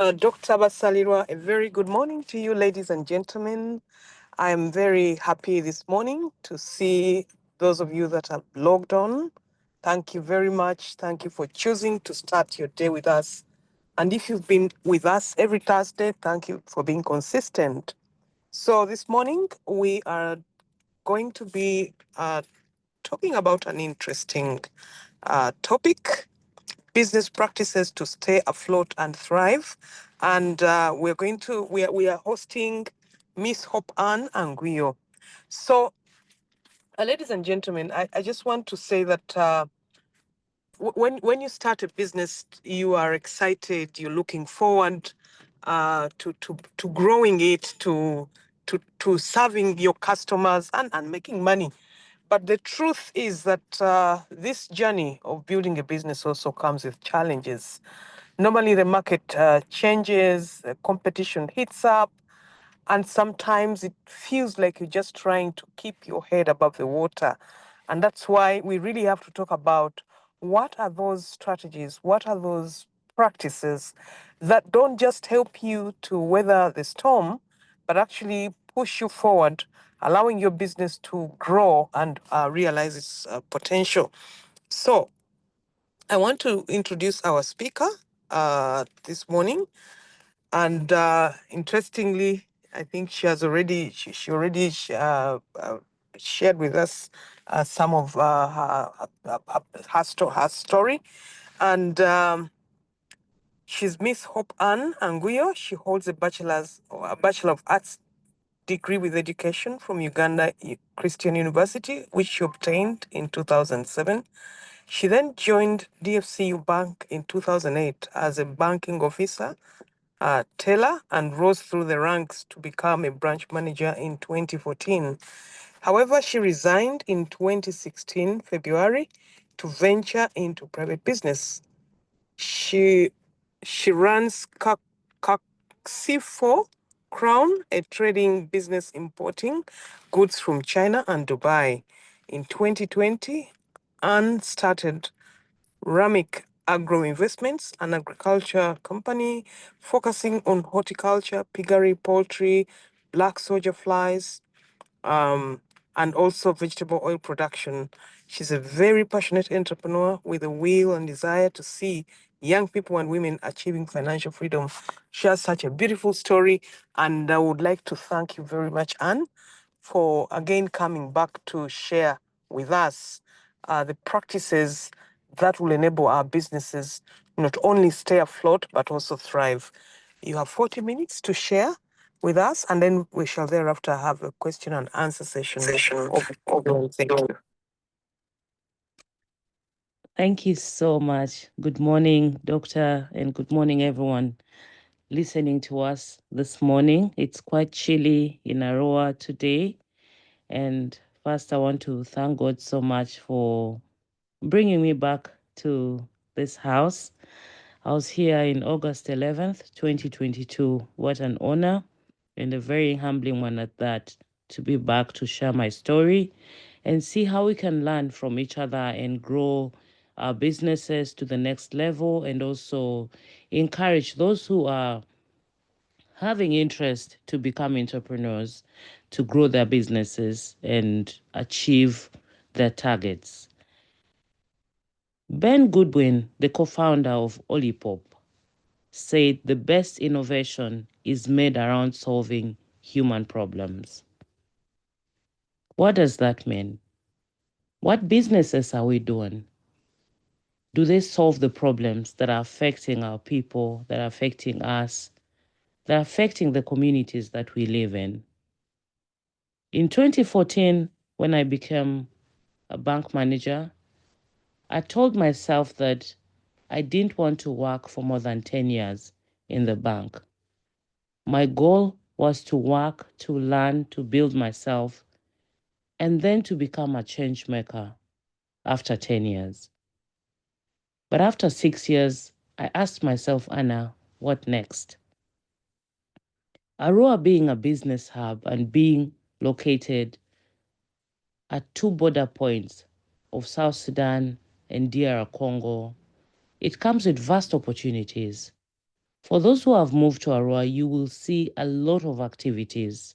Dr. Basalirwa, a very good morning to you, ladies and gentlemen. I am very happy this morning to see those of you that have logged on. Thank you very much. Thank you for choosing to start your day with us. And if you've been with us every Thursday, thank you for being consistent. So this morning, we are going to be talking about an interesting topic: business practices to stay afloat and thrive. And we are hosting Miss Hope Ann Anguyo. So, ladies and gentlemen, I just want to say that when you start a business, you are excited, you're looking forward to growing it, to serving your customers and making money. But the truth is that this journey of building a business also comes with challenges. Normally, the market changes, the competition hits up, and sometimes it feels like you're just trying to keep your head above the water. And that's why we really have to talk about what are those strategies, what are those practices that don't just help you to weather the storm, but actually push you forward, allowing your business to grow and realize its potential. So, I want to introduce our speaker this morning. And interestingly, I think she already shared with us some of her story. And she's Miss Hope Ann Anguyo. She holds a Bachelor of Arts degree with education from Uganda Christian University, which she obtained in 2007. She then joined DFCU Bank in 2008 as a banking officer, teller, and rose through the ranks to become a branch manager in 2014. However, she resigned in 2016 February to venture into private business. She she runs Caxifo Crown, a trading business importing goods from China and Dubai. In 2020, Anne started Ramic Agro Investments, an agriculture company focusing on horticulture, piggery, poultry, black soldier flies, um, and also vegetable oil production. She's a very passionate entrepreneur with a will and desire to see young people and women achieving financial freedom. She has such a beautiful story, and I would like to thank you very much, Anne, for again coming back to share with us the practices that will enable our businesses not only stay afloat but also thrive. You have 40 minutes to share with us, and then we shall thereafter have a question and answer session. Thank you. Thank you so much. Good morning, Doctor, and good morning, everyone listening to us this morning. It's quite chilly in Aroa today. And first, I want to thank God so much for bringing me back to this house. I was here in August 11th, 2022. What an honor and a very humbling one at that, to be back to share my story and see how we can learn from each other and grow our businesses to the next level, and also encourage those who are having interest to become entrepreneurs to grow their businesses and achieve their targets. Ben Goodwin, the co-founder of Olipop, said the best innovation is made around solving human problems. What does that mean? What businesses are we doing? Do they solve the problems that are affecting our people, that are affecting us, that are affecting the communities that we live in? In 2014, when I became a bank manager, I told myself that I didn't want to work for more than 10 years in the bank. My goal was to work, to learn, to build myself, and then to become a change maker after 10 years. But after 6 years, I asked myself, Anna, what next? Arua being a business hub and being located at two border points of South Sudan and DR Congo, it comes with vast opportunities. For those who have moved to Arua, you will see a lot of activities,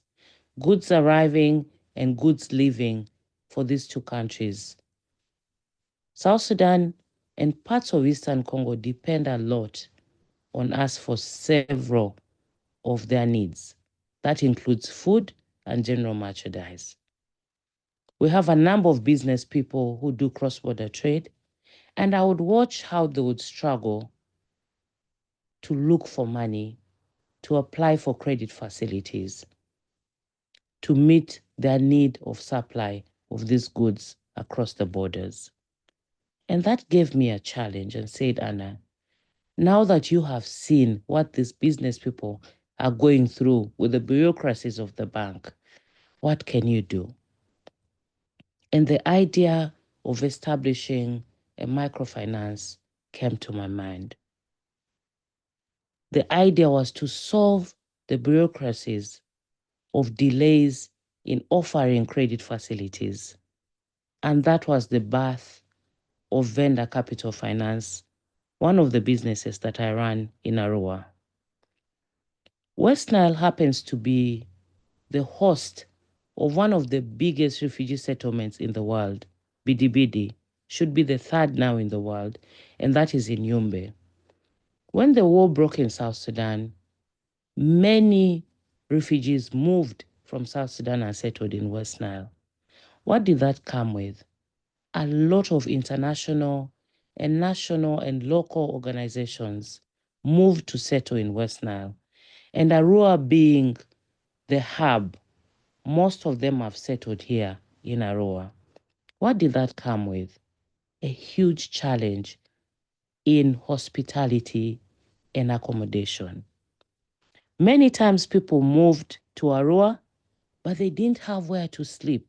goods arriving and goods leaving for these two countries. South Sudan and parts of Eastern Congo depend a lot on us for several of their needs. That includes food and general merchandise. We have a number of business people who do cross-border trade, and I would watch how they would struggle to look for money, to apply for credit facilities, to meet their need of supply of these goods across the borders. And that gave me a challenge and said, Anna, now that you have seen what these business people are going through with the bureaucracies of the bank, what can you do? And the idea of establishing a microfinance came to my mind. The idea was to solve the bureaucracies of delays in offering credit facilities. And that was the birth of Vendor Capital Finance, one of the businesses that I run in Arua. West Nile happens to be the host of one of the biggest refugee settlements in the world, Bidi, should be the third now in the world, and that is in Yumbe. When the war broke in South Sudan, many refugees moved from South Sudan and settled in West Nile. What did that come with? A lot of international and national and local organizations moved to settle in West Nile. And Arua being the hub, most of them have settled here in Arua. What did that come with? A huge challenge in hospitality and accommodation. Many times people moved to Arua, but they didn't have where to sleep.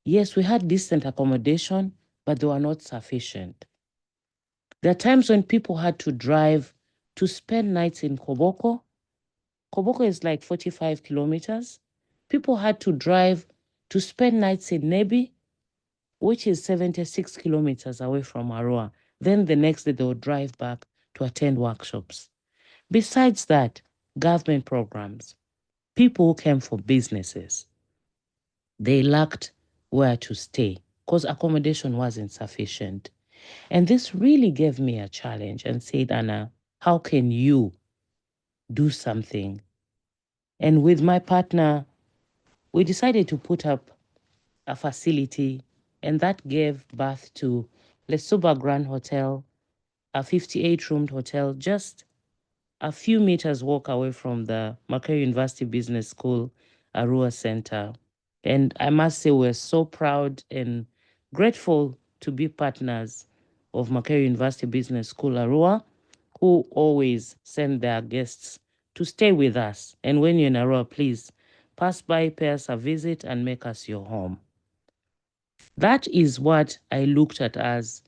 Yes, we had decent accommodation, but they were not sufficient. There are times when people had to drive to spend nights in Koboko. Koboko is like 45 kilometers. People had to drive to spend nights in Nebi, which is 76 kilometers away from Arua. Then the next day they would drive back to attend workshops. Besides that, government programs, people who came for businesses, they lacked where to stay because accommodation wasn't sufficient. And this really gave me a challenge and said, Anna, how can you do something? And with my partner, we decided to put up a facility, and that gave birth to Lesuba Grand Hotel, a 58-roomed hotel, just a few meters walk away from the Makerere University Business School, Arua Center. And I must say we're so proud and grateful to be partners of Makerere University Business School, Arua, who always send their guests to stay with us. And when you're in Arua, please pass by, pay us a visit, and make us your home. That is what I looked at as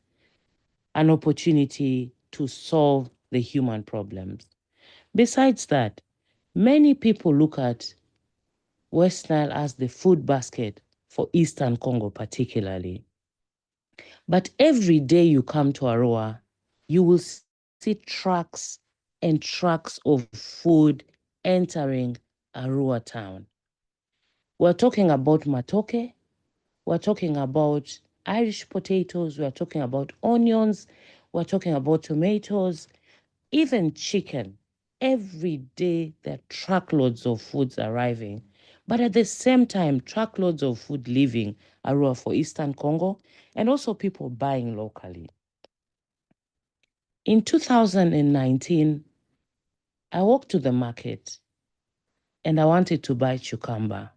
an opportunity to solve the human problems. Besides that, many people look at West Nile as the food basket for Eastern Congo particularly. But every day you come to Arua, you will see trucks and trucks of food entering Arua town. We're talking about matoke, we're talking about Irish potatoes, we're talking about onions, we're talking about tomatoes, even chicken. Every day there are truckloads of foods arriving, but at the same time, truckloads of food leaving Arua for Eastern Congo, and also people buying locally. In 2019, I walked to the market and I wanted to buy cucumber.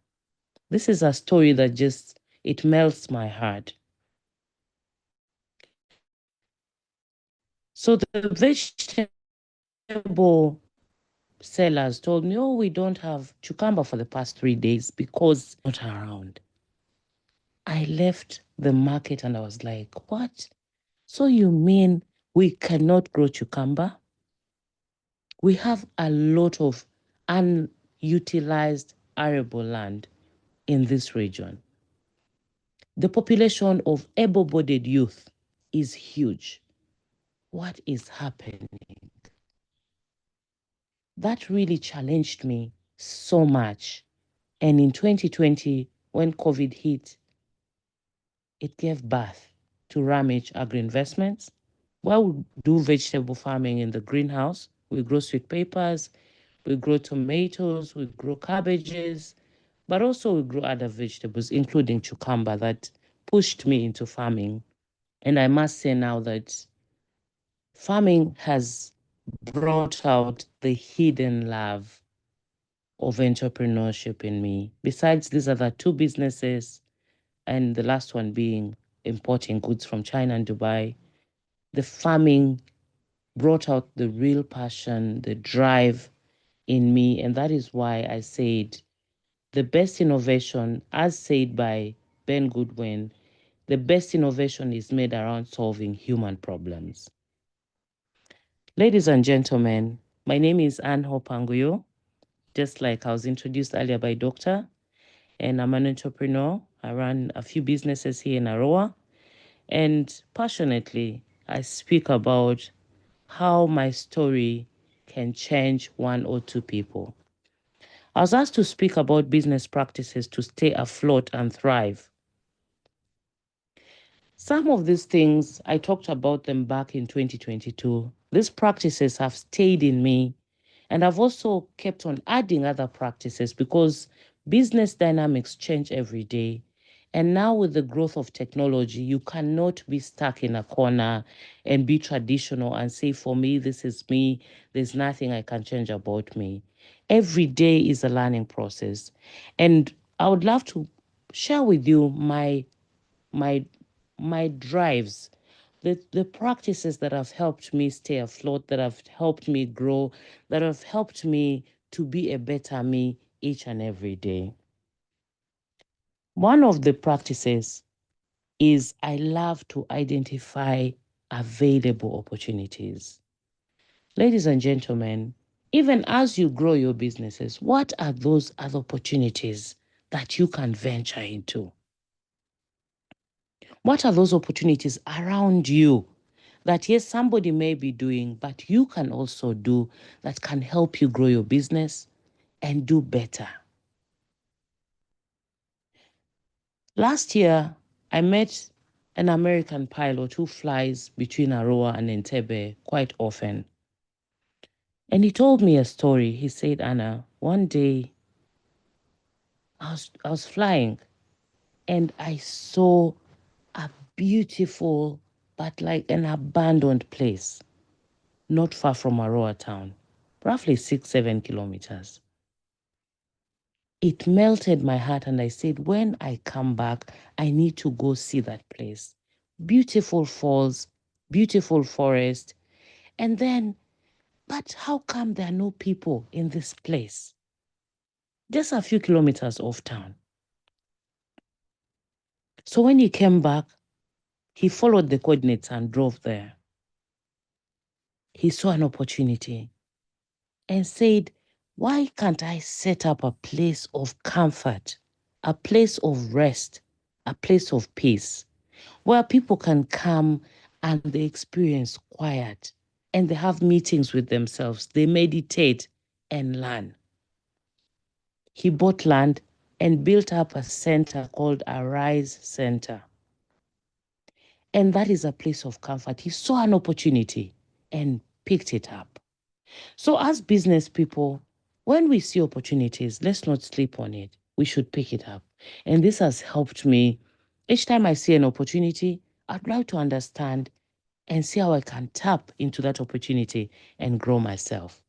This is a story that just, it melts my heart. So the vegetable sellers told me, oh, we don't have cucumber for the past 3 days because not around. I left the market and I was like, what? So you mean we cannot grow cucumber? We have a lot of unutilized arable land in this region. The population of able-bodied youth is huge. What is happening? that really challenged me so much. And in 2020, when COVID hit, it gave birth to Ramage Agri Investments, where we do vegetable farming in the greenhouse. We grow sweet peppers, we grow tomatoes, we grow cabbages, but also we grow other vegetables, including cucumber, that pushed me into farming. And I must say now that farming has brought out the hidden love of entrepreneurship in me. Besides these other two businesses, and the last one being importing goods from China and Dubai, the farming brought out the real passion, the drive in me. And that is why I said the best innovation, as said by Ben Goodwin, the best innovation is made around solving human problems. Ladies and gentlemen, my name is Anguyo, just like I was introduced earlier by Doctor, and I'm an entrepreneur. I run a few businesses here in Aroa, and passionately, I speak about how my story can change one or two people. I was asked to speak about business practices to stay afloat and thrive. Some of these things, I talked about them back in 2022. These practices have stayed in me, and I've also kept on adding other practices because business dynamics change every day. And now, with the growth of technology, you cannot be stuck in a corner and be traditional and say, for me, this is me. There's nothing I can change about me. Every day is a learning process. And I would love to share with you my my drives, the practices that have helped me stay afloat, that have helped me grow, that have helped me to be a better me each and every day. One of the practices is I love to identify available opportunities. Ladies and gentlemen, even as you grow your businesses, what are those other opportunities that you can venture into? What are those opportunities around you that, yes, somebody may be doing, but you can also do that can help you grow your business and do better? Last year, I met an American pilot who flies between Aroa and Entebbe quite often. And he told me a story. He said, Anna, one day I was flying and I saw a beautiful but like an abandoned place not far from Aroa town, roughly 6-7 kilometers. It melted my heart, and I said, when I come back, I need to go see that place. Beautiful falls, beautiful forest. And then, but how come there are no people in this place? Just a few kilometers off town. So when he came back, he followed the coordinates and drove there. He saw an opportunity and said, why can't I set up a place of comfort, a place of rest, a place of peace, where people can come and they experience quiet and they have meetings with themselves, they meditate and learn. He bought land and built up a center called Arise Center. And that is a place of comfort. He saw an opportunity and picked it up. So, as business people, when we see opportunities, let's not sleep on it. We should pick it up. And this has helped me. Each time I see an opportunity, I'd like to understand and see how I can tap into that opportunity and grow myself.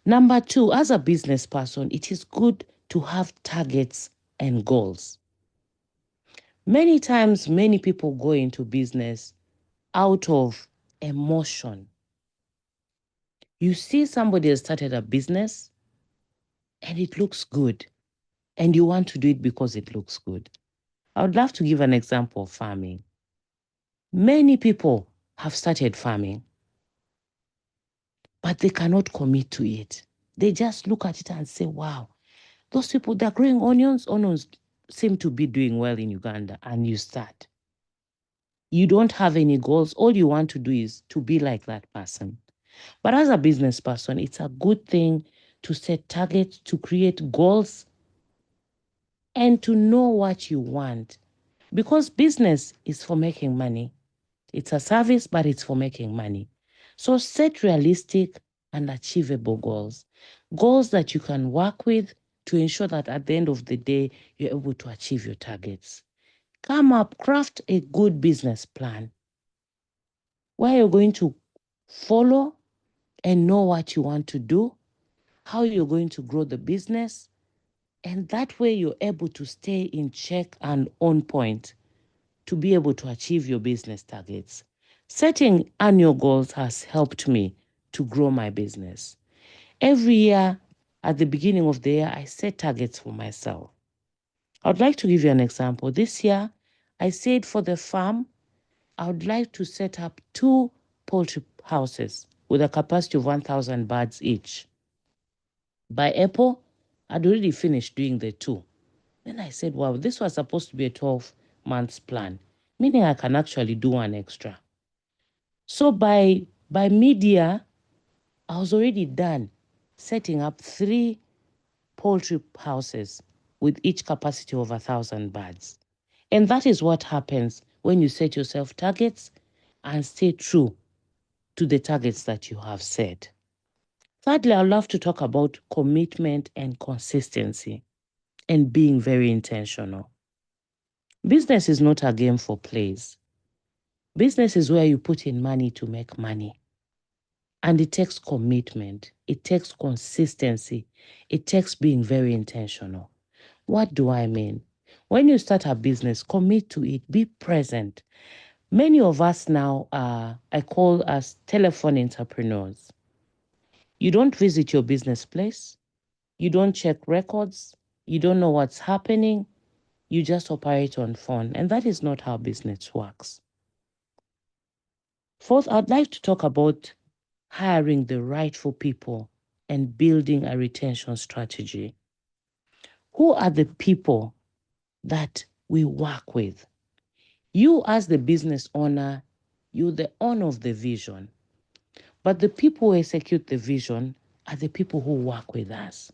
Number two, as a business person, it is good to have targets and goals. Many times, many people go into business out of emotion. You see somebody has started a business and it looks good, and you want to do it because it looks good. I would love to give an example of farming. Many people have started farming, but they cannot commit to it. They just look at it and say, wow, those people, they're growing onions. Onions seem to be doing well in Uganda, and you start. You don't have any goals. All you want to do is to be like that person. But as a business person, it's a good thing to set targets, to create goals, and to know what you want. Because business is for making money. It's a service, but it's for making money. So set realistic and achievable goals. Goals that you can work with to ensure that at the end of the day, you're able to achieve your targets. Come up, craft a good business plan where you're going to follow and know what you want to do, how you're going to grow the business, and that way you're able to stay in check and on point to be able to achieve your business targets. Setting annual goals has helped me to grow my business. Every year, at the beginning of the year, I set targets for myself. I would like to give you an example. This year, I said for the farm, I would like to set up 2 poultry houses with a capacity of 1,000 birds each. By April, I'd already finished doing the 2. Then I said, wow, this was supposed to be a 12 months plan, meaning I can actually do one extra. So by mid-year, I was already done setting up 3 poultry houses with each capacity of 1,000 birds. And that is what happens when you set yourself targets and stay true to the targets that you have set. Thirdly, I'd love to talk about commitment and consistency and being very intentional. Business is not a game for plays. Business is where you put in money to make money. And it takes commitment. It takes consistency. It takes being very intentional. What do I mean? When you start a business, commit to it. Be present. Many of us now I call us telephone entrepreneurs. You don't visit your business place. You don't check records. You don't know what's happening. You just operate on phone. And that is not how business works. Fourth, I'd like to talk about hiring the rightful people and building a retention strategy. Who are the people that we work with? You, as the business owner, you're the owner of the vision. But the people who execute the vision are the people who work with us.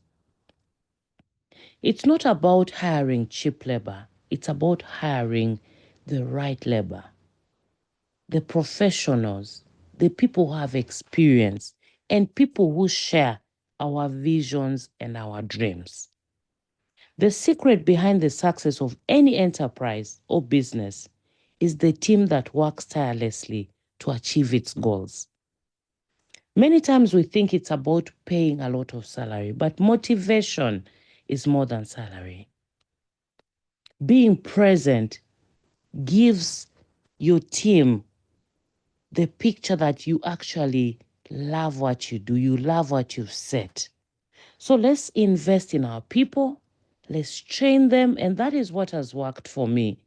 It's not about hiring cheap labor. It's about hiring the right labor, the professionals, the people who have experience, and people who share our visions and our dreams. The secret behind the success of any enterprise or business is the team that works tirelessly to achieve its goals. Many times we think it's about paying a lot of salary, but motivation is more than salary. Being present gives your team the picture that you actually love what you do, you love what you've set. So let's invest in our people, let's train them, and that is what has worked for me.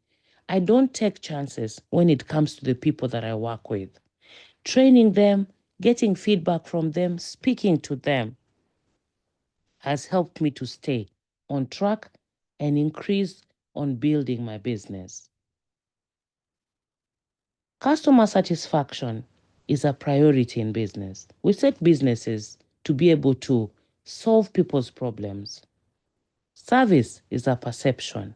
I don't take chances when it comes to the people that I work with. Training them, getting feedback from them, speaking to them has helped me to stay on track and increase on building my business. Customer satisfaction is a priority in business. We set businesses to be able to solve people's problems. Service is a perception.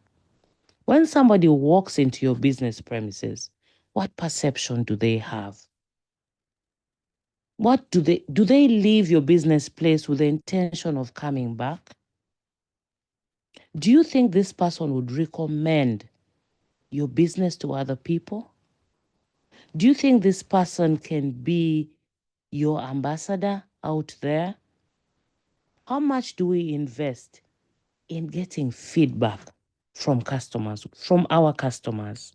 When somebody walks into your business premises, what perception do they have? What do they leave your business place with the intention of coming back? Do you think this person would recommend your business to other people? Do you think this person can be your ambassador out there? How much do we invest in getting feedback from customers, from our customers?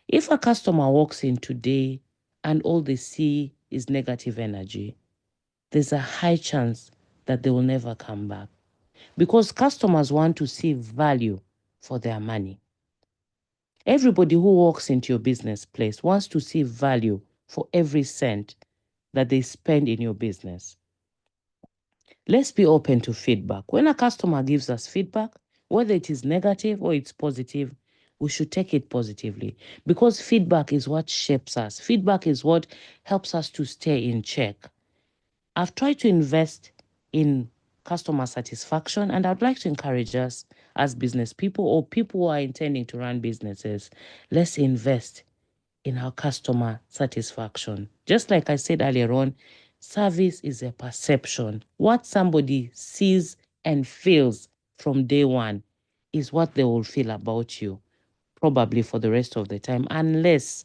If a customer walks in today and all they see is negative energy, there's a high chance that they will never come back because customers want to see value for their money. Everybody who walks into your business place wants to see value for every cent that they spend in your business. Let's be open to feedback. When a customer gives us feedback, whether it is negative or it's positive, we should take it positively, because feedback is what shapes us. Feedback is what helps us to stay in check. I've tried to invest in customer satisfaction, and I'd like to encourage us as business people or people who are intending to run businesses, let's invest in our customer satisfaction. Just like I said earlier on, service is a perception. What somebody sees and feels from day one is what they will feel about you, probably for the rest of the time, unless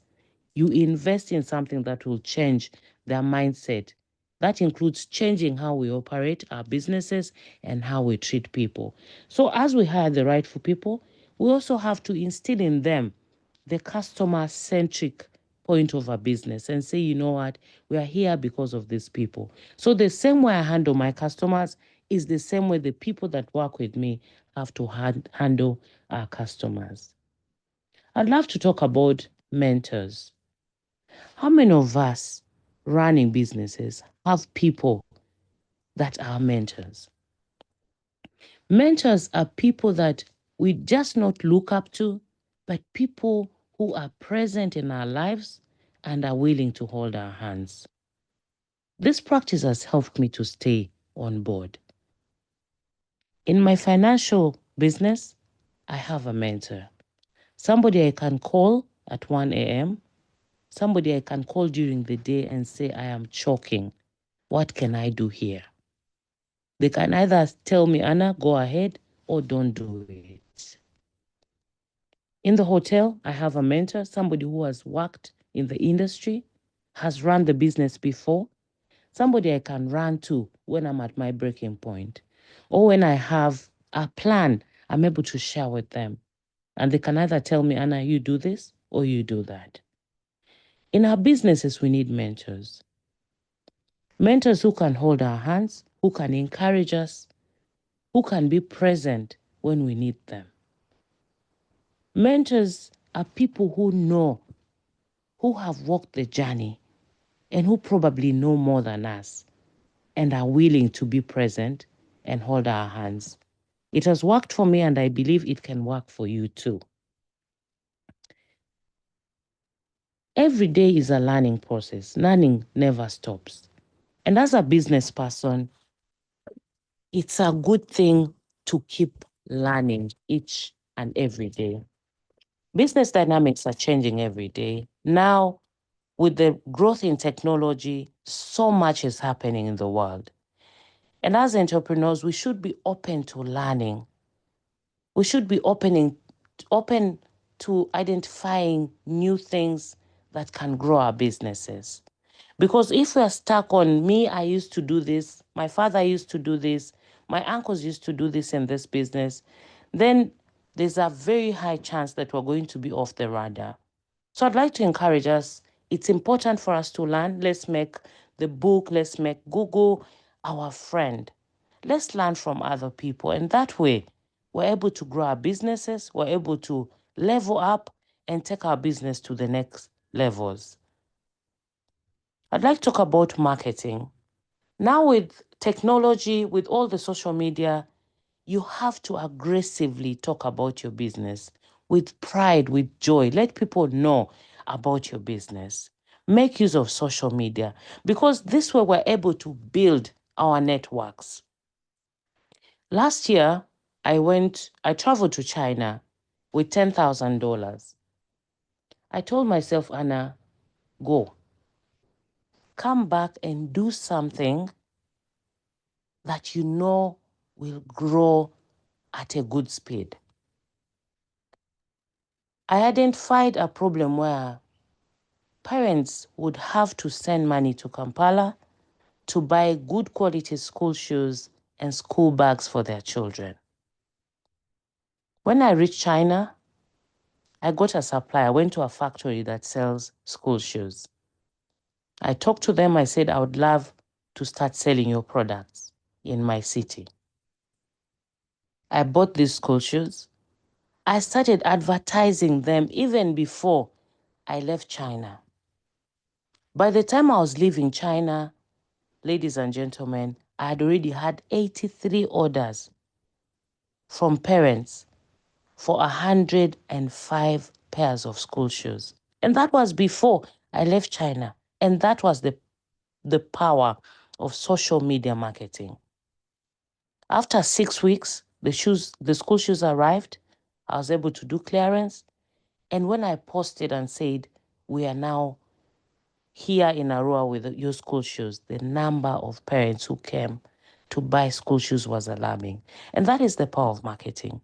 you invest in something that will change their mindset. That includes changing how we operate our businesses and how we treat people. So as we hire the rightful people, we also have to instill in them the customer-centric point of our business and say, you know what, we are here because of these people. So the same way I handle my customers is the same way the people that work with me have to handle our customers. I'd love to talk about mentors. How many of us running businesses have people that are mentors? Mentors are people that we just not look up to, but people who are present in our lives and are willing to hold our hands. This practice has helped me to stay on board. In my financial business, I have a mentor, somebody I can call at 1 a.m., somebody I can call during the day and say, I am choking. What can I do here? They can either tell me, Anna, go ahead, or don't do it. In the hotel, I have a mentor, somebody who has worked in the industry, has run the business before, somebody I can run to when I'm at my breaking point, or when I have a plan, I'm able to share with them. And they can either tell me, Anna, you do this, or you do that. In our businesses, we need mentors. Mentors who can hold our hands, who can encourage us, who can be present when we need them. Mentors are people who know, who have walked the journey, and who probably know more than us and are willing to be present and hold our hands. It has worked for me, and I believe it can work for you too. Every day is a learning process. Learning never stops. And as a business person, it's a good thing to keep learning each and every day. Business dynamics are changing every day. Now, with the growth in technology, so much is happening in the world. And as entrepreneurs, we should be open to learning. We should be open to identifying new things that can grow our businesses. Because if we're stuck on me, I used to do this, my father used to do this, my uncles used to do this in this business, then there's a very high chance that we're going to be off the radar. So I'd like to encourage us. It's important for us to learn. Let's make the book, let's make Google our friend. Let's learn from other people. And that way, we're able to grow our businesses, we're able to level up and take our business to the next levels. I'd like to talk about marketing. Now with technology, with all the social media, you have to aggressively talk about your business with pride, with joy. Let people know about your business. Make use of social media, because this way we're able to build our networks. Last year, I traveled to China with $10,000. I told myself, Anna, go. Come back and do something that you know will grow at a good speed. I identified a problem where parents would have to send money to Kampala to buy good quality school shoes and school bags for their children. When I reached China, I got a supply. I went to a factory that sells school shoes. I talked to them. I said, I would love to start selling your products in my city. I bought these school shoes. I started advertising them even before I left China. By the time I was leaving China, ladies and gentlemen, I had already had 83 orders from parents for 105 pairs of school shoes. And that was before I left China. And that was the power of social media marketing. After 6 weeks, the school shoes arrived. I was able to do clearance. And when I posted and said, we are now here in Arua with your school shoes, the number of parents who came to buy school shoes was alarming. And that is the power of marketing.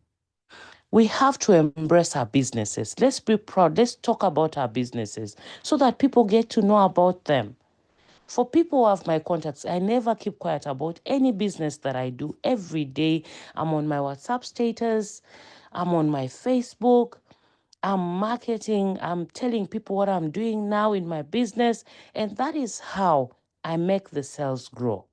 We have to embrace our businesses. Let's be proud. Let's talk about our businesses so that people get to know about them. For people who have my contacts, I never keep quiet about any business that I do. Every day, I'm on my WhatsApp status, I'm on my Facebook, I'm marketing, I'm telling people what I'm doing now in my business, and that is how I make the sales grow.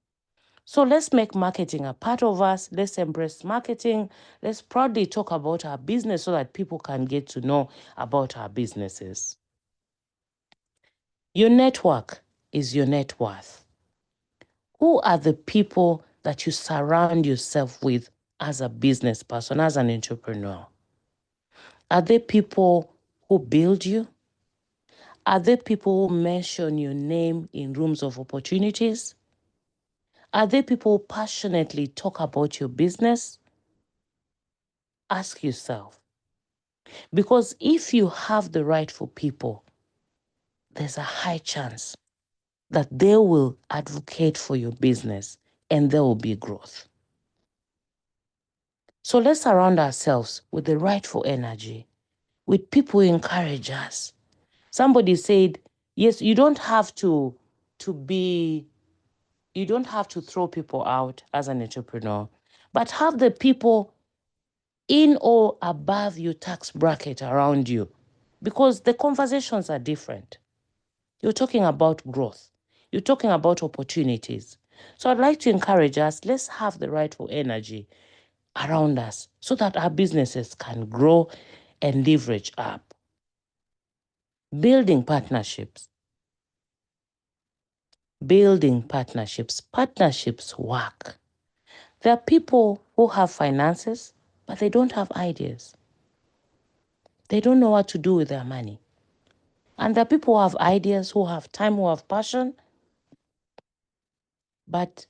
So let's make marketing a part of us. Let's embrace marketing. Let's proudly talk about our business so that people can get to know about our businesses. Your network is your net worth. Who are the people that you surround yourself with as a business person, as an entrepreneur? Are they people who build you? Are there people who mention your name in rooms of opportunities? Are there people who passionately talk about your business? Ask yourself. Because if you have the rightful people, there's a high chance that they will advocate for your business and there will be growth. So let's surround ourselves with the rightful energy, with people who encourage us. Somebody said, yes, you don't have to throw people out as an entrepreneur, but have the people in or above your tax bracket around you, because the conversations are different. You're talking about growth. You're talking about opportunities. So I'd like to encourage us, let's have the rightful energy around us so that our businesses can grow and leverage up. Building partnerships. Partnerships work. There are people who have finances, but they don't have ideas. They don't know what to do with their money. And there are people who have ideas, who have time, who have passion, but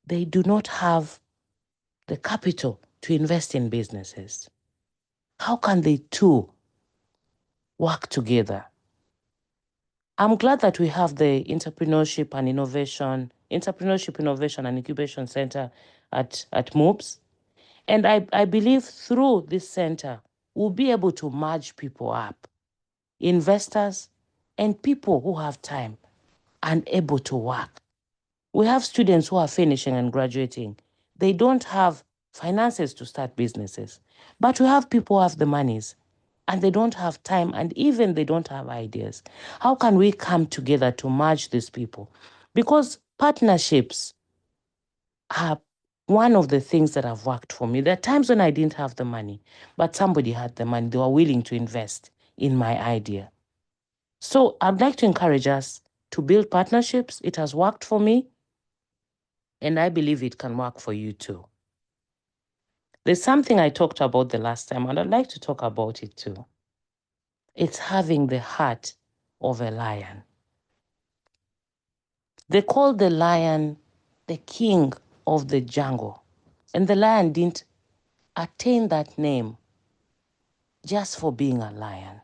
they do not have the capital to invest in businesses. How can they two work together? I'm glad that we have the Entrepreneurship, Innovation and Incubation Centre at MUBS. And I believe through this center, we'll be able to merge people up, investors and people who have time and able to work. We have students who are finishing and graduating. They don't have finances to start businesses, but we have people who have the monies and they don't have time and even they don't have ideas. How can we come together to merge these people? Because partnerships are one of the things that have worked for me. There are times when I didn't have the money, but somebody had the money. They were willing to invest in my idea. So I'd like to encourage us to build partnerships. It has worked for me, and I believe it can work for you too. There's something I talked about the last time, and I'd like to talk about it too. It's having the heart of a lion. They call the lion the king of the jungle, and the lion didn't attain that name just for being a lion.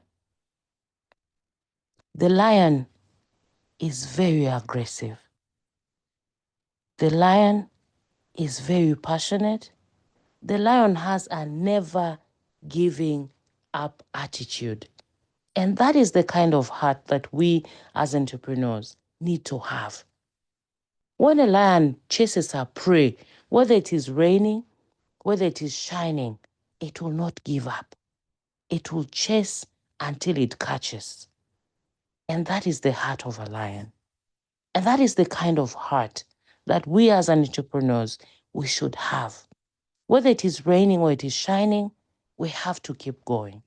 The lion is very aggressive. The lion is very passionate. The lion has a never giving up attitude. And that is the kind of heart that we as entrepreneurs need to have. When a lion chases a prey, whether it is raining, whether it is shining, it will not give up. It will chase until it catches. And that is the heart of a lion. And that is the kind of heart that we as entrepreneurs, we should have. Whether it is raining or it is shining, we have to keep going.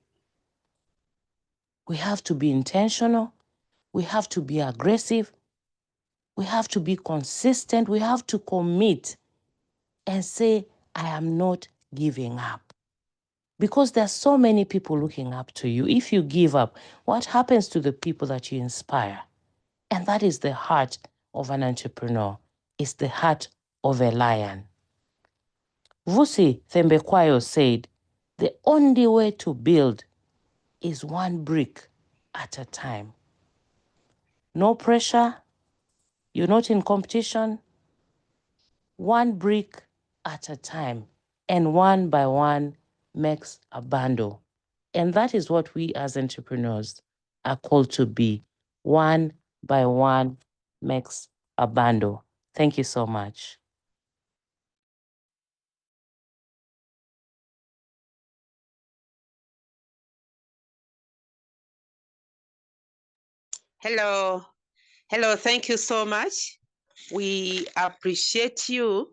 We have to be intentional. We have to be aggressive. We have to be consistent. We have to commit and say, I am not giving up. Because there are so many people looking up to you. If you give up, what happens to the people that you inspire? And that is the heart of an entrepreneur. It's the heart of a lion. Vusi Thembekwayo said, the only way to build is one brick at a time. No pressure. You're not in competition. One brick at a time. And one by one makes a bundle. And that is what we as entrepreneurs are called to be. One by one makes a bundle. Thank you so much. Hello. Hello, thank you so much. We appreciate you.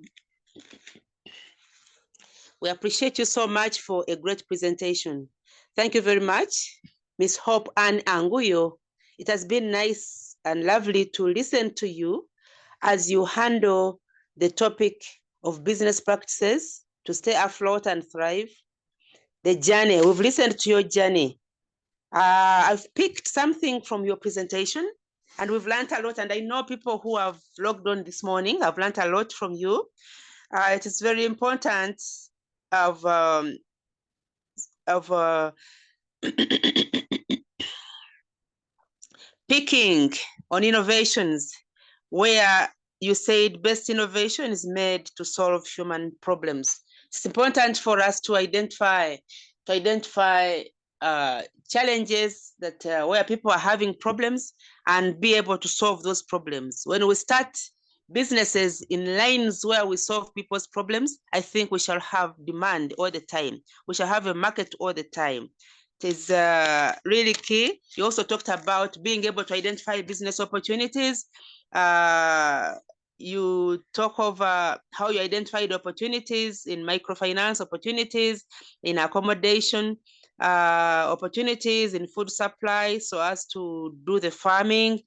We appreciate you so much for a great presentation. Thank you very much, Ms. Hope and Anguyo. It has been nice and lovely to listen to you as you handle the topic of business practices to stay afloat and thrive. The journey, we've listened to your journey. I've picked something from your presentation and we've learned a lot. And I know people who have logged on this morning have learned a lot from you. It is very important of picking on innovations where you said best innovation is made to solve human problems. It's important for us to identify challenges that where people are having problems and be able to solve those problems. When we start businesses in lines where we solve people's problems, I think we shall have demand all the time. We shall have a market all the time. It is really key. You also talked about being able to identify business opportunities. You talk of how you identified opportunities in microfinance, opportunities in accommodation, opportunities in food supply, so as to do the farming.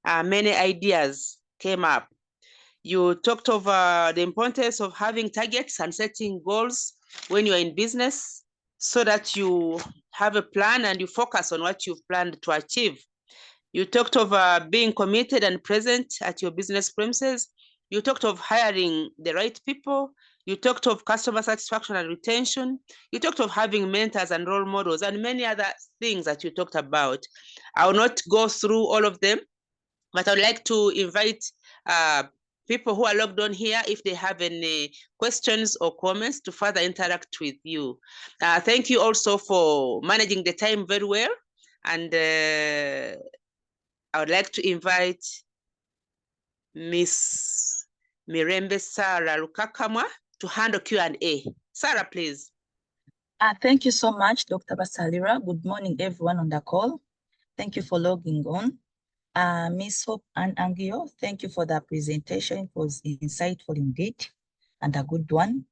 Many ideas came up. You talked of the importance of having targets and setting goals when you're in business so that you have a plan and you focus on what you've planned to achieve. You talked of being committed and present at your business premises. You talked of hiring the right people. You talked of customer satisfaction and retention. You talked of having mentors and role models and many other things that you talked about. I will not go through all of them, but I would like to invite people who are logged on here, if they have any questions or comments, to further interact with you. Thank you also for managing the time very well. And I would like to invite Miss Mirembe Sarah Lukakamwa to handle Q&A. Sarah, please. Thank you so much, Dr. Basalira. Good morning, everyone on the call. Thank you for logging on. Ms. Hope and Anguyo, thank you for that presentation. It was insightful indeed and a good one.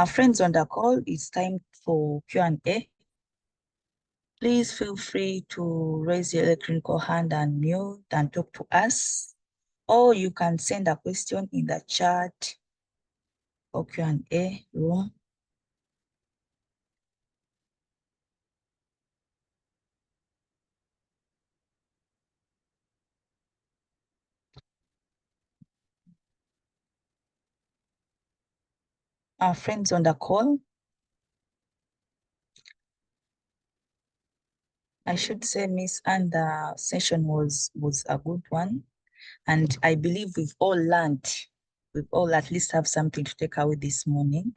Friends on the call, it's time for Q&A. Please feel free to raise your electrical hand and mute and talk to us, or you can send a question in the chat or Q&A room. Our friends on the call, I should say, Miss Anne, the session was a good one. And I believe we've all learned, we've all at least have something to take away this morning.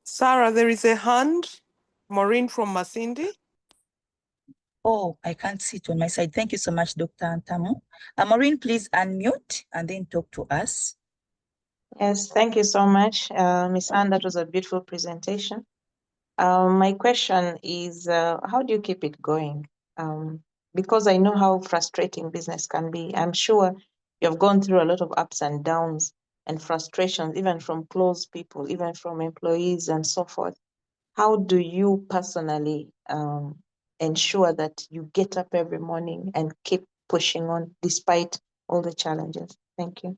Sarah, there is a hand. Maureen from Masindi. Oh, I can't see it on my side. Thank you so much, Dr. Antamo. Maureen, please unmute and then talk to us. Yes, thank you so much, Ms. Anne. That was a beautiful presentation. My question is, how do you keep it going? Because I know how frustrating business can be. I'm sure you've gone through a lot of ups and downs and frustrations, even from close people, even from employees and so forth. How do you personally ensure that you get up every morning and keep pushing on despite all the challenges? Thank you.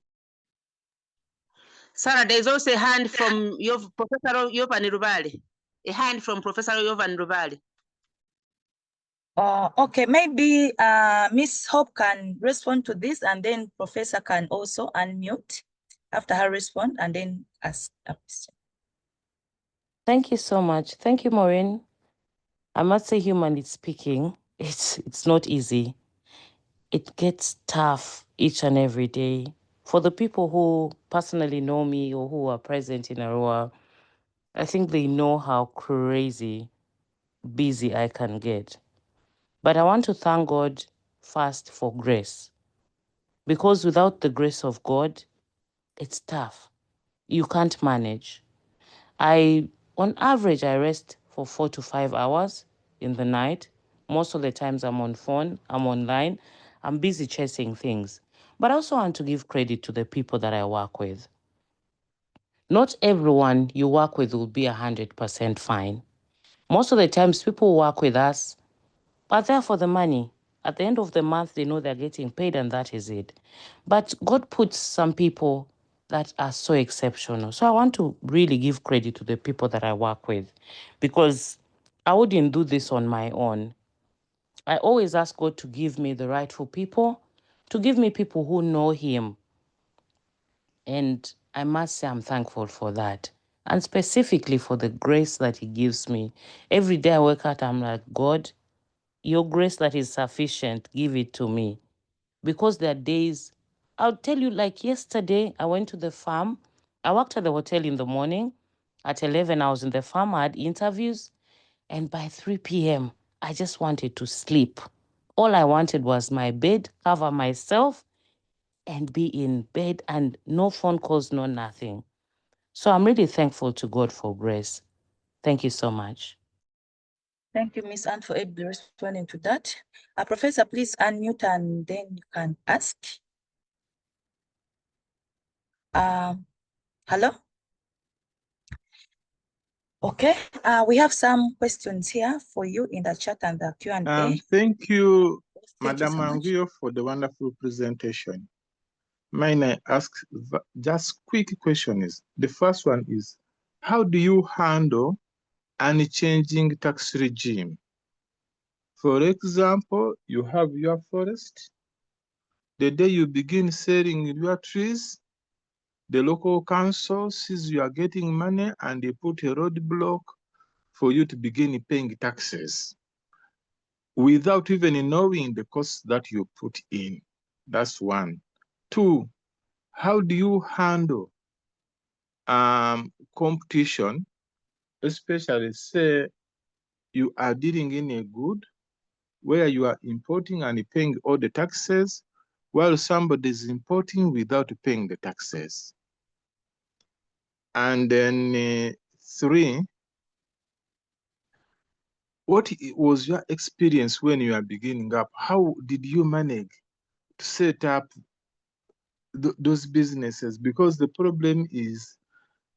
Sarah, there's also a hand from Professor Yopanirubali. a hand from Professor Yovan Rubali. Okay, maybe Miss Hope can respond to this, and then Professor can also unmute after her respond, and then ask a question. Thank you so much. Thank you, Maureen. I must say, humanly speaking, it's not easy. It gets tough each and every day. For the people who personally know me or who are present in Arua, I think they know how crazy busy I can get. But I want to thank God first for grace. Because without the grace of God, it's tough. You can't manage. On average, I rest for 4 to 5 hours in the night. Most of the times I'm on phone, I'm online, I'm busy chasing things. But I also want to give credit to the people that I work with. Not everyone you work with will be 100% fine. Most of the times people work with us are there for the money. At the end of the month, they know they're getting paid and that is it. But God puts some people that are so exceptional. So I want to really give credit to the people that I work with because I wouldn't do this on my own. I always ask God to give me the rightful people, to give me people who know Him. And I must say I'm thankful for that. And specifically for the grace that He gives me. Every day I wake up, I'm like, God, your grace that is sufficient, give it to me. Because there are days, I'll tell you, like yesterday, I went to the farm. I worked at the hotel in the morning. At 11, I was in the farm. I had interviews. And by 3 p.m., I just wanted to sleep. All I wanted was my bed, cover myself, and be in bed, and no phone calls, no nothing. So I'm really thankful to God for grace. Thank you so much. Thank you, Ms. Anne, for responding to that. Professor, please unmute and then you can ask. Hello? Okay, we have some questions here for you in the chat and the Q&A. Thank you, Thank you Madam so much. Anguyo, for the wonderful presentation. Mine I ask just quick questions. The first one is, how do you handle any changing tax regime? For example, you have your forest. The day you begin selling your trees, the local council sees you are getting money and they put a roadblock for you to begin paying taxes without even knowing the costs that you put in. That's one. Two, how do you handle competition, especially say you are dealing in a good where you are importing and paying all the taxes while somebody is importing without paying the taxes? And then three, what was your experience when you are beginning up? How did you manage to set up those businesses? Because the problem is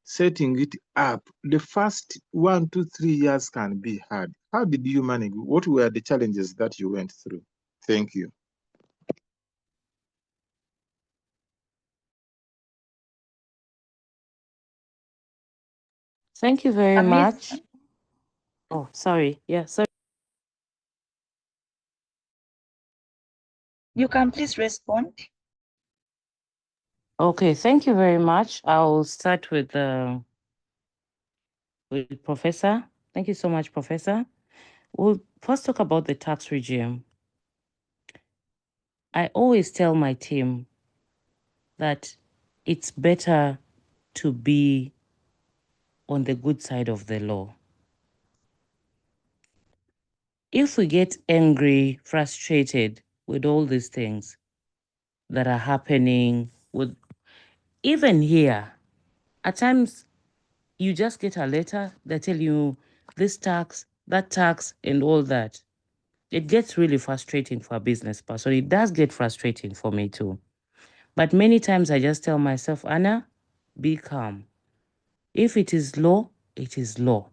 setting it up. The first 1 to 3 years can be hard. How did you manage? What were the challenges that you went through? Thank you. Thank you very much. Oh, sorry. Yeah, sorry. You can please respond. Okay, thank you very much. I'll start with Professor. Thank you so much, Professor. We'll first talk about the tax regime. I always tell my team that it's better to be on the good side of the law. If we get angry, frustrated with all these things that are happening, with even here, at times you just get a letter that tell you this tax, that tax, and all that. It gets really frustrating for a business person. It does get frustrating for me too. But many times I just tell myself, Anna, be calm. If it is law, it is law.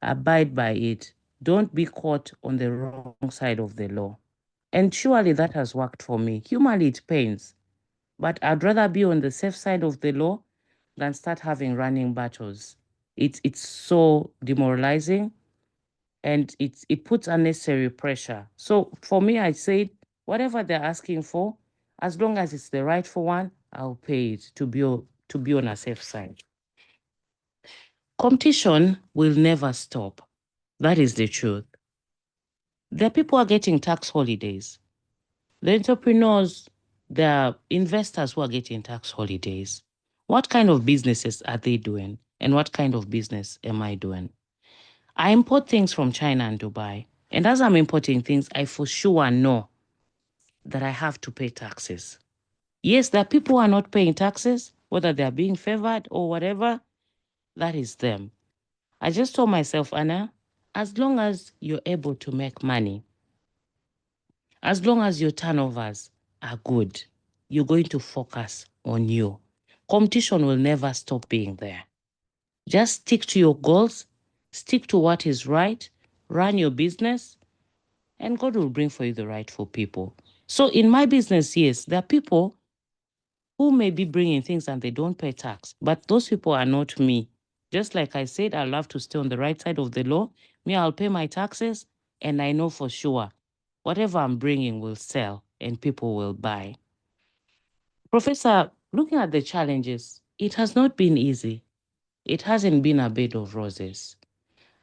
Abide by it. Don't be caught on the wrong side of the law. And surely that has worked for me. Humanly, it pains. But I'd rather be on the safe side of the law than start having running battles. It's so demoralizing, and it puts unnecessary pressure. So for me, I said, whatever they're asking for, as long as it's the rightful one, I'll pay it to be on a safe side. Competition will never stop. That is the truth. The people are getting tax holidays. The entrepreneurs, the investors who are getting tax holidays. What kind of businesses are they doing? And what kind of business am I doing? I import things from China and Dubai. And as I'm importing things, I for sure know that I have to pay taxes. Yes, there are people who are not paying taxes, whether they are being favored or whatever, that is them. I just told myself, Anna, as long as you're able to make money, as long as your turnovers are good, you're going to focus on you. Competition will never stop being there. Just stick to your goals, stick to what is right, run your business, and God will bring for you the rightful people. So in my business, yes, there are people who may be bringing things and they don't pay tax, but those people are not me. Just like I said, I love to stay on the right side of the law. Me, I'll pay my taxes, and I know for sure whatever I'm bringing will sell and people will buy. Professor, looking at the challenges, it has not been easy. It hasn't been a bed of roses.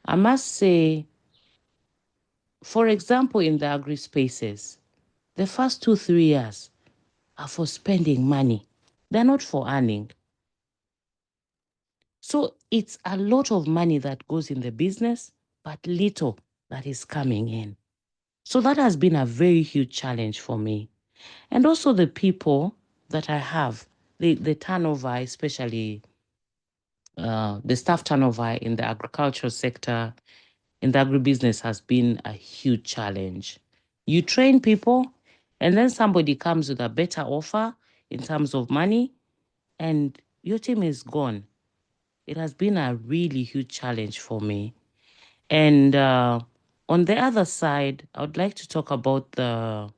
I must say, for example, in the agri spaces, the first 2-3 years are for spending money. They're not for earning. So it's a lot of money that goes in the business, but little that is coming in. So that has been a very huge challenge for me. And also the people that I have, the turnover, especially the staff turnover in the agricultural sector, in the agribusiness, has been a huge challenge. You train people, and then somebody comes with a better offer in terms of money, and your team is gone. It has been a really huge challenge for me. And on the other side, I would like to talk about the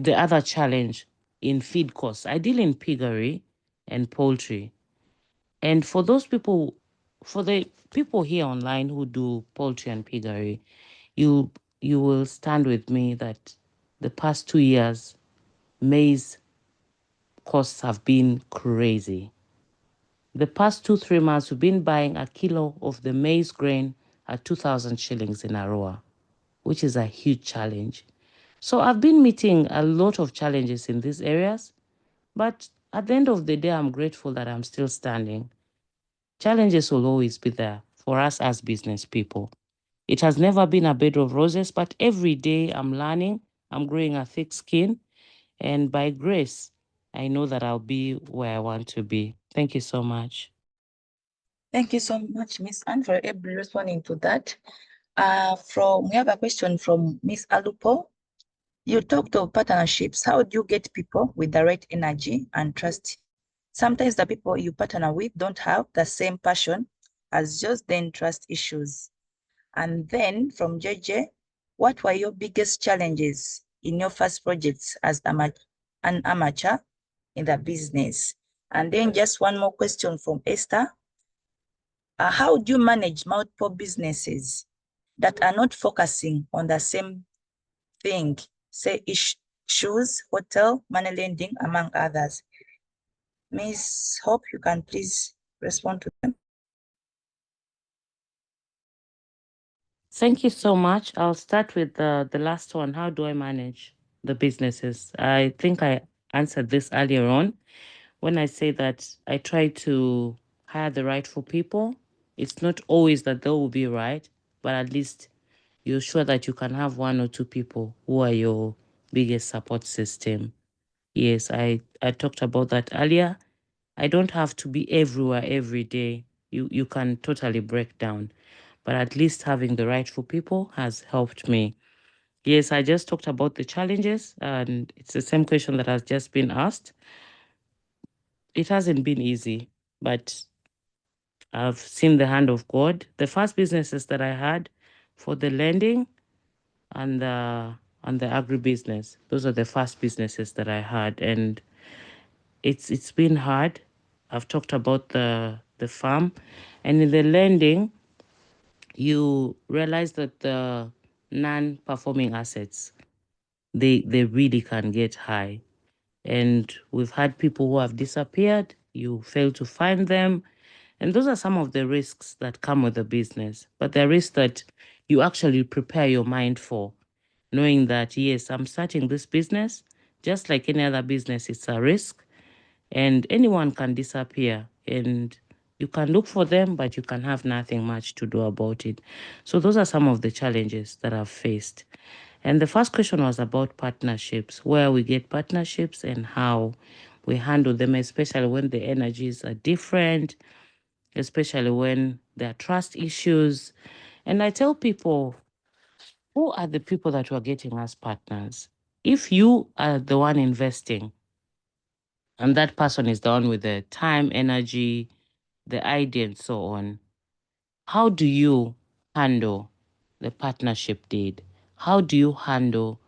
other challenge in feed costs. I deal in piggery and poultry. And for those people, for the people here online who do poultry and piggery, you will stand with me that the past 2 years, maize costs have been crazy. The past 2-3 months, we've been buying a kilo of the maize grain at 2,000 shillings in Arua, which is a huge challenge. So I've been meeting a lot of challenges in these areas, but at the end of the day, I'm grateful that I'm still standing. Challenges will always be there for us as business people. It has never been a bed of roses, but every day I'm learning, I'm growing a thick skin, and by grace, I know that I'll be where I want to be. Thank you so much. Thank you so much, Miss Anne, for able responding to that. We have a question from Miss Alupo. You talked of partnerships. How do you get people with the right energy and trust? Sometimes the people you partner with don't have the same passion as just then trust issues. And then from JJ, what were your biggest challenges in your first projects as an amateur in the business? And then just one more question from Esther. How do you manage multiple businesses that are not focusing on the same thing, say shoes, hotel, money lending, among others? Miss Hope, you can please respond to them. Thank you so much. I'll start with the last one. How do I manage the businesses? I think I answered this earlier on when I say that I try to hire the rightful people. It's not always that they will be right, but at least you're sure that you can have 1 or 2 people who are your biggest support system. Yes, I talked about that earlier. I don't have to be everywhere every day. You can totally break down. But at least having the rightful people has helped me. Yes, I just talked about the challenges, and it's the same question that has just been asked. It hasn't been easy, but I've seen the hand of God. The first businesses that I had for the lending and the agribusiness, those are the first businesses that I had, and it's been hard. I've talked about the the farm. And in the lending, you realize that the non-performing assets, they really can get high. And we've had people who have disappeared, you fail to find them. And those are some of the risks that come with the business. But there is that you actually prepare your mind for, knowing that, yes, I'm starting this business. Just like any other business, it's a risk. And anyone can disappear. And you can look for them, but you can have nothing much to do about it. So those are some of the challenges that I've faced. And the first question was about partnerships, where we get partnerships and how we handle them, especially when the energies are different, especially when there are trust issues. And I tell people, who are the people that you are getting as partners? If you are the one investing, and that person is the one with the time, energy, the idea, and so on, how do you handle the partnership deed? How do you handle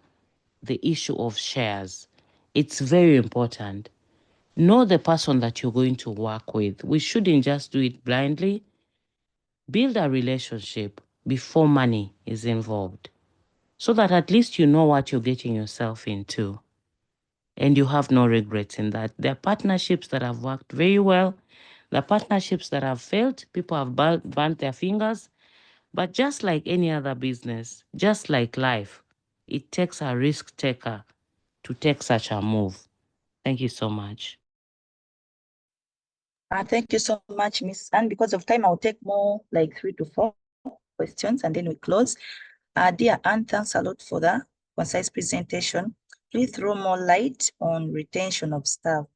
the issue of shares? It's very important. Know the person that you're going to work with. We shouldn't just do it blindly. Build a relationship before money is involved, so that at least you know what you're getting yourself into and you have no regrets in that. There are partnerships that have worked very well. There are partnerships that have failed. People have burnt their fingers. But just like any other business, just like life, it takes a risk taker to take such a move. Thank you so much. Thank you so much, Miss Anne. Because of time, I'll take more like 3 to 4 questions and then we close. Dear Anne, thanks a lot for the concise presentation. Please throw more light on retention of staff.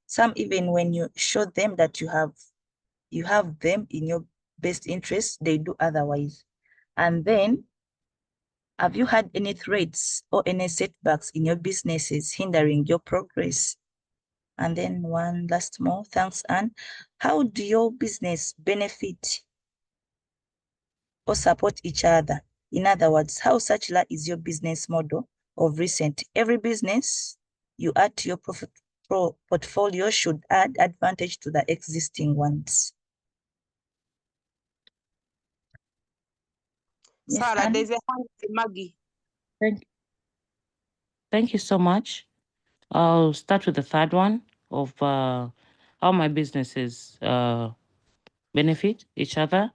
Some, even when you show them that you have them in your best interest, they do otherwise. And then, have you had any threats or any setbacks in your businesses hindering your progress? And then one last more, thanks, Anne. How do your business benefit or support each other? In other words, how circular is your business model of recent? Every business you add to your portfolio should add advantage to the existing ones. Sarah, there's a hand, Maggie. Thank you so much. I'll start with the third one of how my businesses benefit each other,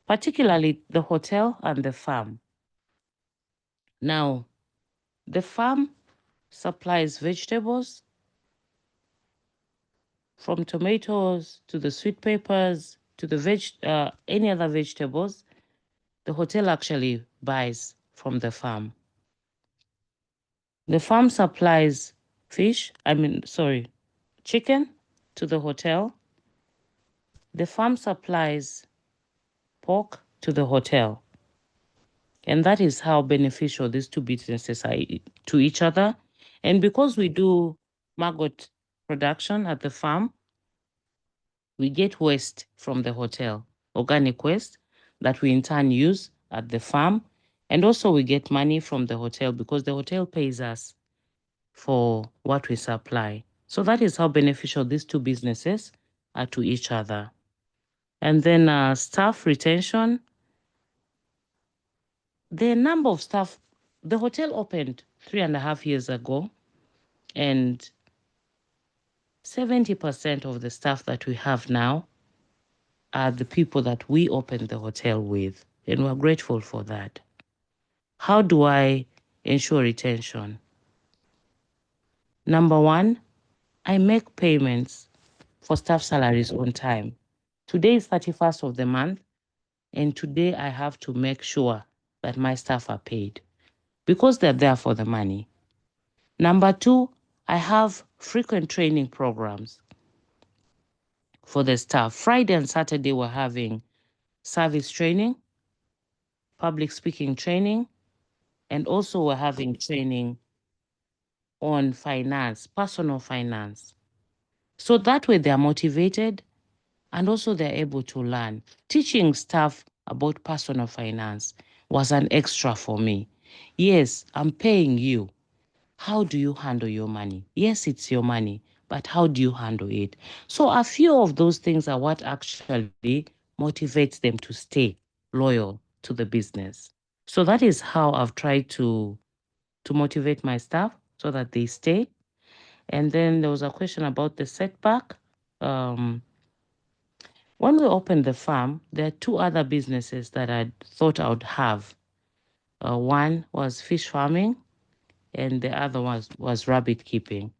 particularly the hotel and the farm. Now, the farm supplies vegetables, from tomatoes to the sweet peppers to the any other vegetables. The hotel actually buys from the farm. The farm supplies chicken to the hotel. The farm supplies pork to the hotel. And that is how beneficial these two businesses are to each other. And because we do maggot production at the farm, we get waste from the hotel, organic waste that we in turn use at the farm. And also we get money from the hotel because the hotel pays us for what we supply. So that is how beneficial these two businesses are to each other. And then staff retention. The number of staff, the hotel opened 3.5 years ago, and 70% of the staff that we have now are the people that we opened the hotel with, and we're grateful for that. How do I ensure retention? Number one, I make payments for staff salaries on time. Today is 31st of the month, and today I have to make sure that my staff are paid because they're there for the money. Number two, I have frequent training programs for the staff. Friday and Saturday, we're having service training, public speaking training, and also we're having training on finance, personal finance. So that way they're motivated and also they're able to learn. Teaching staff about personal finance was an extra for me. Yes, I'm paying you. How do you handle your money? Yes, it's your money, but how do you handle it? So a few of those things are what actually motivates them to stay loyal to the business. So that is how I've tried to motivate my staff so that they stay. And then there was a question about the setback. When we opened the farm, there are two other businesses that I thought I would have. One was fish farming, and the other was rabbit keeping.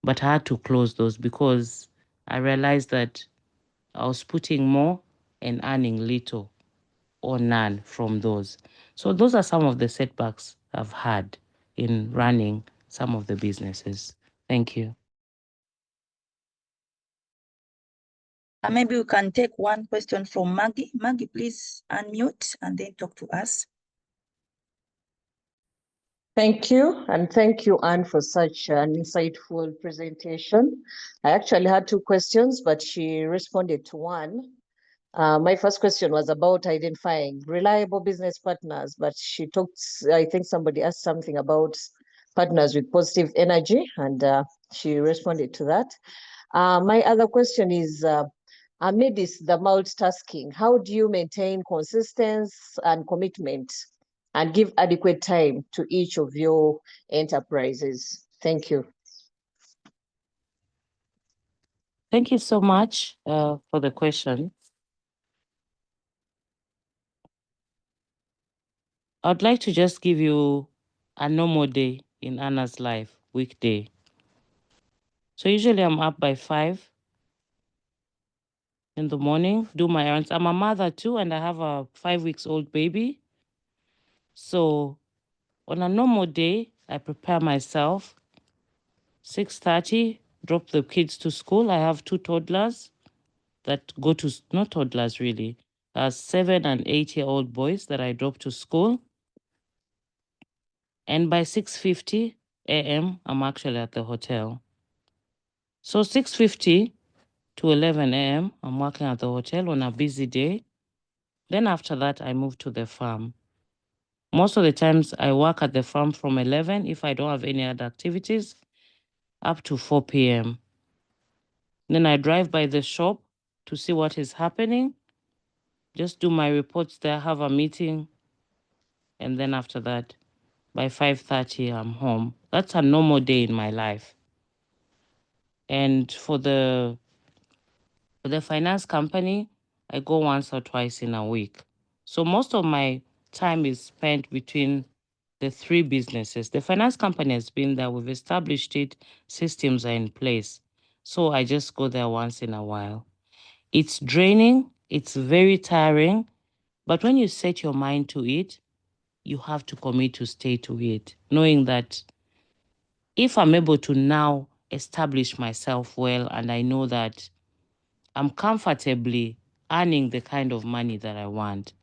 But I had to close those because I realized that I was putting more and earning little or none from those. So those are some of the setbacks I've had in running some of the businesses. Thank you. Maybe we can take one question from Maggie. Maggie, please unmute and then talk to us. Thank you, and thank you, Anne, for such an insightful presentation. I actually had two questions, but she responded to one. My first question was about identifying reliable business partners, but she talked, I think somebody asked something about partners with positive energy, and she responded to that. My other question is, amidst the multitasking, how do you maintain consistency and commitment and give adequate time to each of your enterprises? Thank you. Thank you so much for the question. I'd like to just give you a normal day in Anna's life, weekday. So usually I'm up by 5 in the morning, do my errands. I'm a mother too, and I have a 5-week-old baby. So on a normal day, I prepare myself. 6:30, drop the kids to school. I have 2 toddlers that go to, not toddlers really, 7 and 8-year-old boys that I drop to school. And by 6:50 a.m., I'm actually at the hotel. So 6:50 to 11 a.m., I'm working at the hotel on a busy day. Then after that, I move to the farm. Most of the times I work at the farm from 11 if I don't have any other activities, up to 4 p.m. Then I drive by the shop to see what is happening, just do my reports there, have a meeting, and then after that, by 5:30, I'm home. That's a normal day in my life. And for the finance company, I go once or twice in a week. So most of my time is spent between the 3 businesses. The finance company has been there. We've established it. Systems are in place. So I just go there once in a while. It's draining. It's very tiring. But when you set your mind to it, you have to commit to stay to it, knowing that if I'm able to now establish myself well and I know that I'm comfortably earning the kind of money that I want,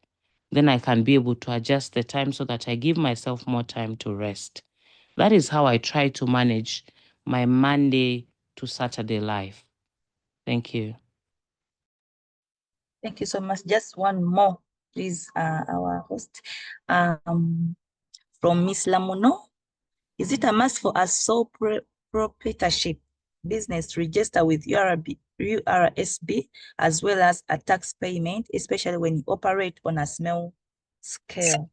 then I can be able to adjust the time so that I give myself more time to rest. That is how I try to manage my Monday to Saturday life. Thank you. Thank you so much. Just one more, please, our host. From Miss Lamuno, is it a must for a sole proprietorship business to register with URSB as well as a tax payment, especially when you operate on a small scale?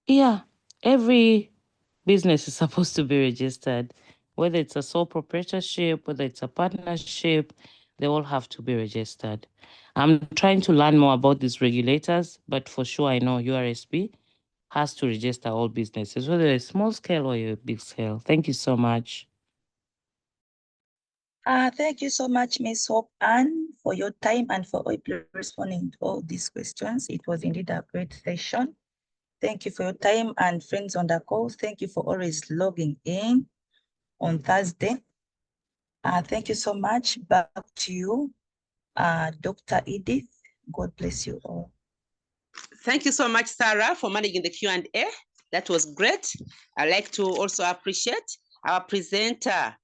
Yeah, every business is supposed to be registered. Whether it's a sole proprietorship, whether it's a partnership, they all have to be registered. I'm trying to learn more about these regulators, but for sure I know URSB has to register all businesses, whether it's small scale or a big scale. Thank you so much. Thank you so much, Ms. Hope Ann, for your time and for responding to all these questions. It was indeed a great session. Thank you for your time, and friends on the call, thank you for always logging in on Thursday. Thank you so much. Back to you, Dr. Edith. God bless you all. Thank you so much, Sarah, for managing the Q&A. That was great. I'd like to also appreciate our presenter,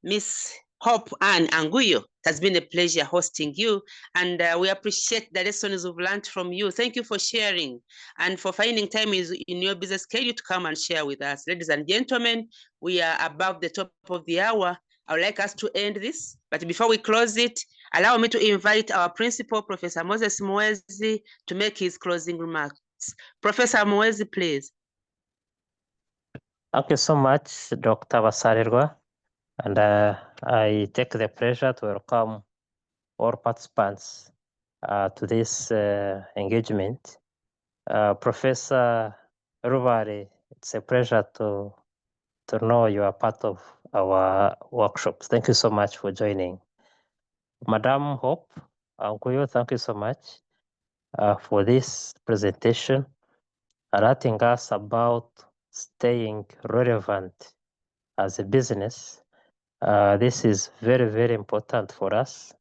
Miss Hope Ann Anguyo. It has been a pleasure hosting you, and we appreciate the lessons we've learned from you. Thank you for sharing and for finding time in your business schedule to come and share with us. Ladies and gentlemen, we are above the top of the hour, I would like us to end this, but before we close it, allow me to invite our principal, Professor Moses Mwezi, to make his closing remarks. Professor Mwezi, please. Thank you so much, Dr. Basarirwa. And I take the pleasure to welcome all participants to this engagement. Professor Ruvari, it's a pleasure to know you are part of our workshops. Thank you so much for joining. Madam Hope Anguyo, thank you so much for this presentation, alerting us about staying relevant as a business. This is very, very important for us,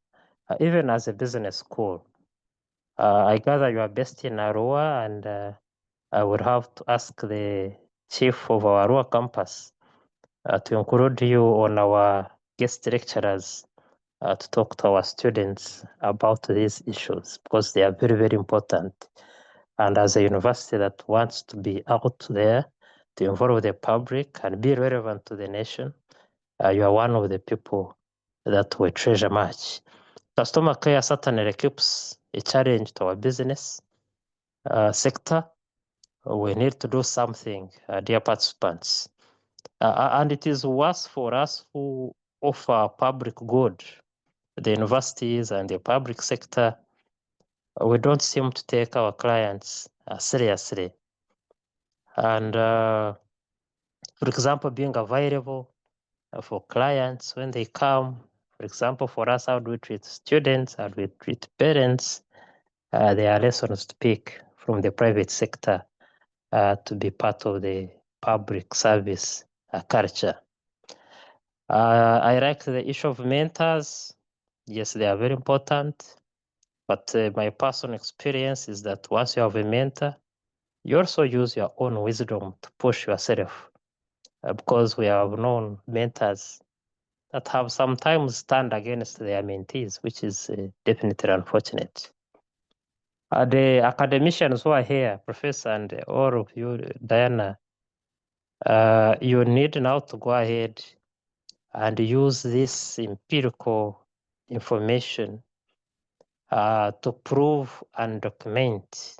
even as a business school. I gather you are based in Arua, and I would have to ask the chief of our Arua campus to include you on our guest lecturers to talk to our students about these issues, because they are very, very important. And as a university that wants to be out there to involve the public and be relevant to the nation, you are one of the people that we treasure much. Customer care certainly keeps a challenge to our business sector. We need to do something, dear participants. And it is worse for us who offer public good, the universities and the public sector. We don't seem to take our clients seriously. And for example, being available for clients when they come. For example, for us, how do we treat students? How do we treat parents? There are lessons to pick from the private sector to be part of the public service culture. I like the issue of mentors. Yes, they are very important. But my personal experience is that once you have a mentor, you also use your own wisdom to push yourself. Because we have known mentors that have sometimes stand against their mentees, which is definitely unfortunate. The academicians who are here, Professor, and all of you, Diana, you need now to go ahead and use this empirical information to prove and document.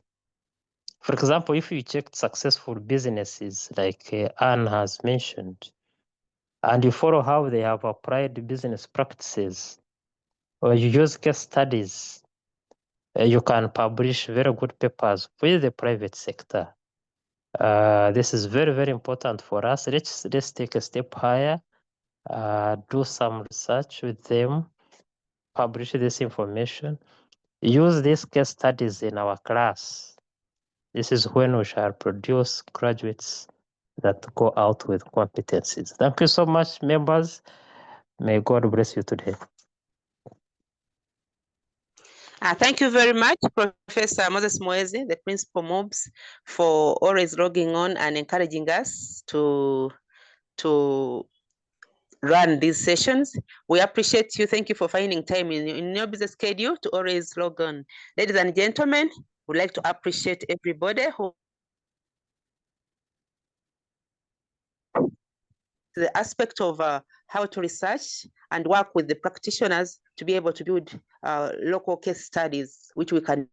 For example, if you check successful businesses like Anne has mentioned, and you follow how they have applied business practices, or you use case studies, you can publish very good papers with the private sector. This is very, very important for us. Let's take a step higher, do some research with them, publish this information, use these case studies in our class. This is when we shall produce graduates that go out with competencies. Thank you so much, members. May God bless you today. Thank you very much, Professor Moses Mwezi, the principal MUBS, for always logging on and encouraging us to run these sessions. We appreciate you. Thank you for finding time in your business schedule to always log on. Ladies and gentlemen, we'd like to appreciate everybody who the aspect of how to research and work with the practitioners to be able to build local case studies, which we can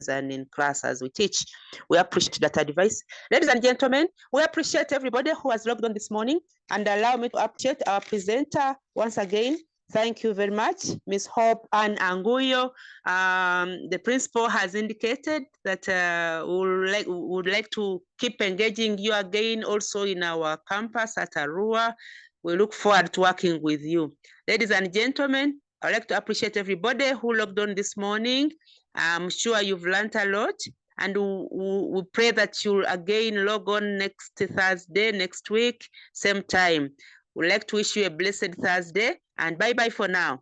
and in class as we teach. We appreciate that advice. Ladies and gentlemen, we appreciate everybody who has logged on this morning, and allow me to appreciate our presenter once again. Thank you very much, Ms. Hope and Anguyo. The principal has indicated that would like to keep engaging you again also in our campus at Arua. We look forward to working with you. Ladies and gentlemen, I'd like to appreciate everybody who logged on this morning. I'm sure you've learned a lot, and we pray that you'll again log on next Thursday, next week, same time. We'd like to wish you a blessed Thursday, and bye-bye for now.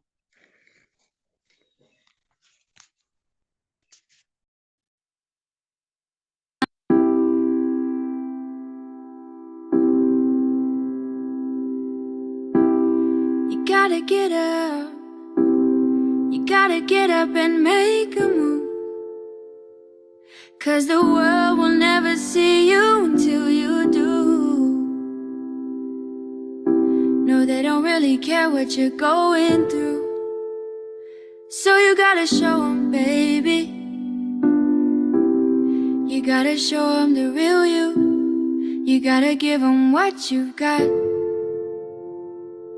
You gotta get up. You gotta get up and make a move. 'Cause the world will never see you until you do. really care what you're going through. So you gotta show them, baby. You gotta show them the real you. You gotta give them what you've got.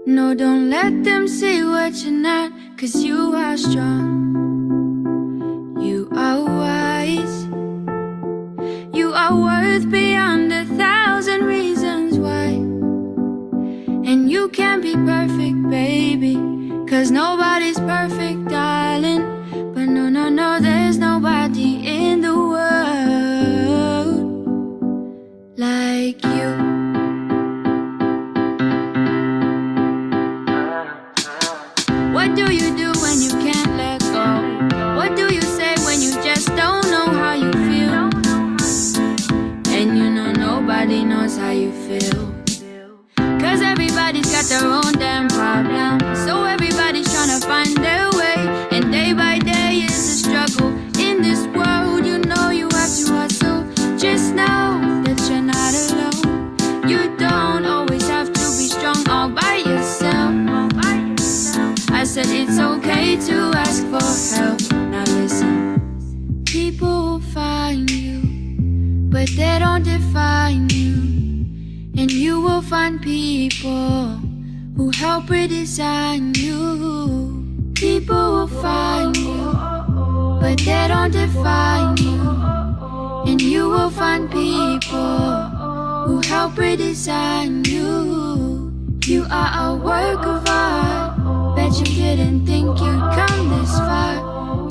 No, don't let them see what you're not, 'cause you are strong. You are wise. You are worth beyond 1,000 reasons why. And you can't be perfect, baby, 'cause nobody's perfect, darling. But no, no, no, there's nobody in the world like you. What do you do when you can't let go? What do you say when you just don't know how you feel? And you know nobody knows how you feel, 'cause everybody's got their own damn problem. So everybody's trying to find their way, and day by day is a struggle. In this world, you know you have to hustle. Just know that you're not alone. You don't always have to be strong all by yourself. I said it's okay to ask for help. Now listen, people will find you, but they don't define you. And you will find people who help redesign you. People will find you, but they don't define you. And you will find people who help redesign you. You are a work of art. Bet you didn't think you'd come this far.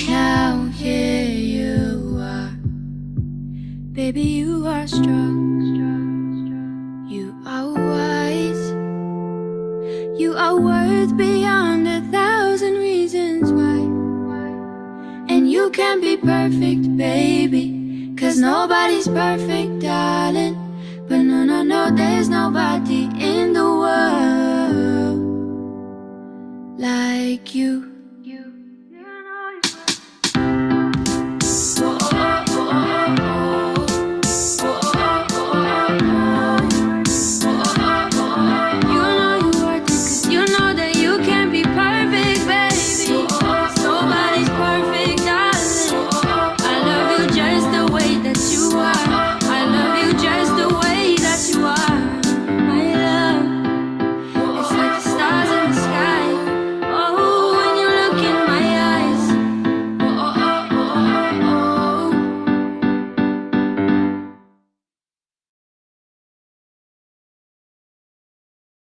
Now here you are. Baby, you are strong. You are wise. You are worth beyond 1,000 reasons why. And you can't be perfect, baby, 'cause nobody's perfect, darling. But no, no, no, there's nobody in the world like you.